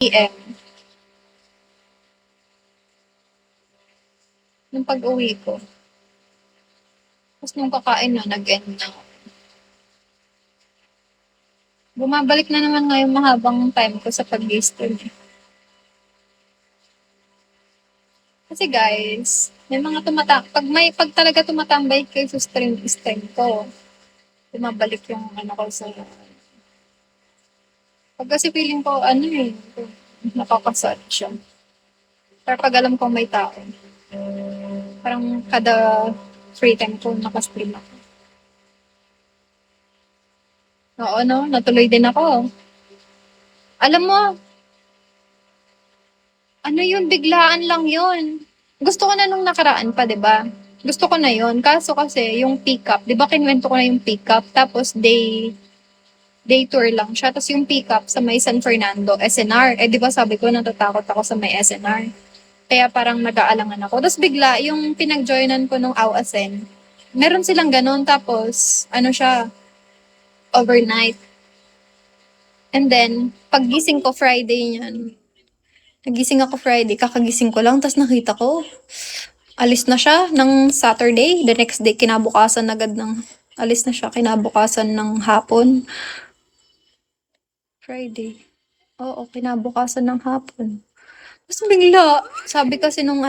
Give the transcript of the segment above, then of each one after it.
PM. Nung pag-uwi ko. Tapos nung kakain na, nag-end na. Bumabalik na naman nga yung mahabang time ko sa pag-lister. Kasi guys, may mga pag talaga tumatambay kayo sa stream ko, bumabalik yung ano ko sa, pag kasi feeling ko, nakakasad siya. Pero pag alam ko may tao, parang kada free time ko, nakastream ako. Oo, no? Natuloy din ako. Alam mo, ano yun, biglaan lang yun. Gusto ko na nung nakaraan pa, 'di ba? Gusto ko na yun. Kaso kasi, yung pick-up, 'di ba kinwento ko na yung pick-up, tapos day tour lang siya. Tapos yung pick-up sa may San Fernando, SNR. Eh, 'di ba sabi ko, natatakot ako sa may SNR. Kaya parang nag-aalangan ako. Tapos bigla, yung pinag-joinan ko nung AWASEN, meron silang ganun. Tapos, ano siya, overnight. And then, paggising ko Friday niyan, nagising ako Friday, kakagising ko lang, tapos nakita ko, alis na siya ng Saturday. The next day, kinabukasan agad ng, alis na siya, kinabukasan ng hapon. Friday. Oo, kinabukasan ng hapon. Tapos bigla, sabi kasi nung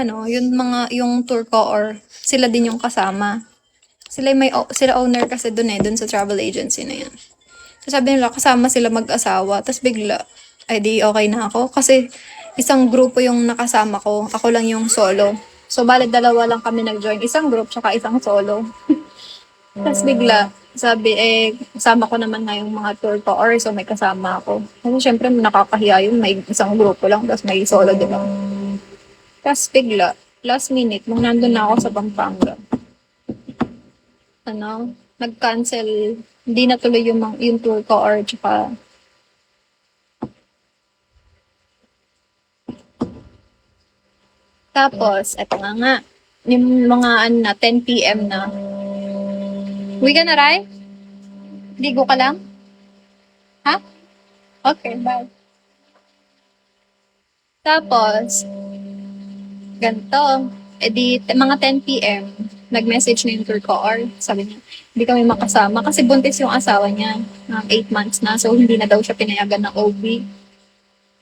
yung tour ko or sila din yung kasama. Sila owner kasi dun sa travel agency na yan. So sabi nila, kasama sila mag-asawa. Tapos bigla, ay di okay na ako. Kasi isang grupo yung nakasama ko. Ako lang yung solo. So bale dalawa lang kami nag-join. Isang group tsaka isang solo. Tapos bigla, sabi kasama ko naman nga yung mga tour ko or so may kasama ako. Kasi syempre nakakahiya yun. May isang grupo lang tapos may solo, di ba? Tapos bigla, last minute, nung nandun na ako sa Pampanga, nag-cancel, hindi natuloy yung tour ko or tsaka tapos, eto nga, yung mga 10 p.m. na. Uwi ka na, Rai? Ligo ka lang? Ha? Okay, bye. Tapos, ganito, mga 10 p.m., nag-message na yung tour ko or sabi niya, hindi kami makasama kasi buntis yung asawa niya, 8 months na, so hindi na daw siya pinayagan ng OB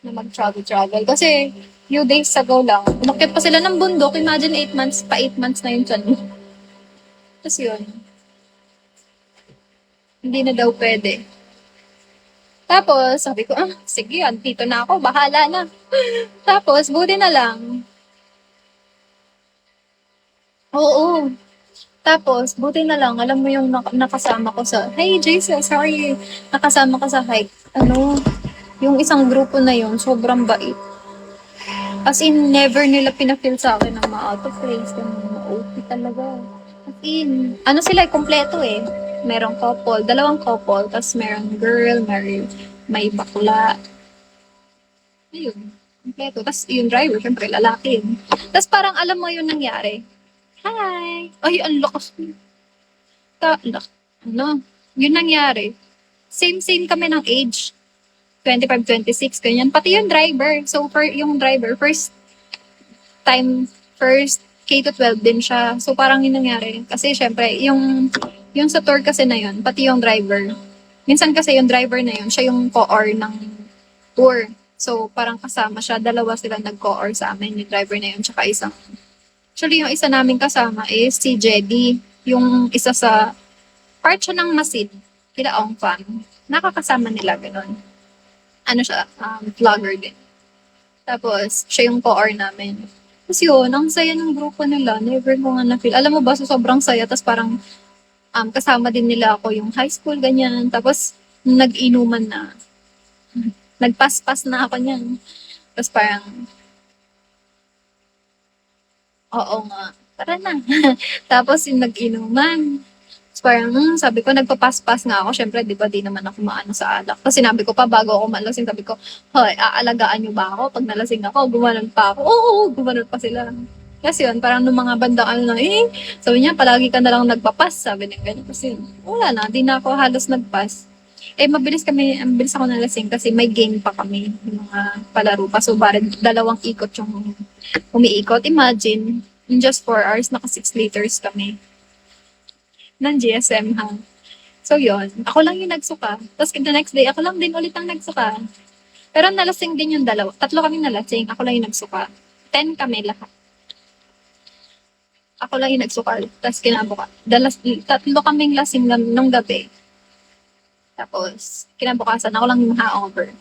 na mag-travel. Kasi, few days ago lang, umakyat pa sila ng bundok, imagine 8 months, pa 8 months na yung tiyan mo. Tapos yun, hindi na daw pwede. Tapos, sabi ko, sige, dito na ako, bahala na. Tapos, buti na lang. Oo. Tapos, buti na lang, alam mo yung nakasama ko sa, hey, Jesus, sorry, nakasama ko sa hike. Yung isang grupo na yun, sobrang bait. As in, never nila pinafeel sa akin ng ma-out of place, yung ma-OP talaga. As in, sila, kompleto eh. Merong couple, dalawang couple, tapos merong girl, may bakla. Ayun, kompleto. Tapos yung driver, syempre, lalaki. Tapos parang alam mo yung nangyari. Hi! Ay, ang lakas. Yun nangyari. Same kami ng age. 25, 26, ganyan. Pati yung driver. So, yung driver, first K to 12 din siya. So, parang yun nangyari. Kasi, syempre, yung sa tour kasi na yun, pati yung driver. Minsan kasi yung driver na yun, siya yung co-or ng tour. So, parang kasama siya. Dalawa sila nag-co-or sa amin. Yung driver na yun, tsaka isang. Actually, yung isa namin kasama is si Jedy. Yung isa sa part siya ng Masid. Kila Ong Fan. Nakakasama nila, ganun. Siya, vlogger din. Tapos, siya yung co-or namin. Tapos yun, ang saya ng grupo nila. Never ko nga na-feel. Alam mo ba, so sobrang saya. Tapos parang kasama din nila ako yung high school, ganyan. Tapos, nag-inuman na. Nagpas-pas na ako niyan. Tapos parang, oo nga, tara na. Tapos yung nag-inuman. Tapos parang, sabi ko, nagpapas-pas nga ako. Syempre, di ba, di naman ako maano sa alak. Tapos sinabi ko pa, bago ako malasing, sabi ko, hoy, aalagaan niyo ba ako? Pag nalasing ako, gumanon pa ako. Oo, gumanon pa sila. Kasi yun, parang nung mga bandang sabi niya, palagi ka na lang nagpapas, sabi niya ganyan. Kasi yun, wala na, di na ako halos nagpas. Mabilis ako nalasing kasi may game pa kami, yung mga palaro pa. So, parang 2 ikot yung umiikot. Imagine, in just 4 hours, naka 6 liters kami ng GSM ha. So, yun. Ako lang yung nagsuka. Tapos, the next day, ako lang din ulit ang nagsuka. Pero nalasing din yung 2. 3 kami nalasing. Ako lang yung nagsuka. 10 kami lahat. Ako lang yung nagsuka. Tapos, 3 kaming lasing nung gabi. Tapos, kinabukasan, ako lang yung hangover.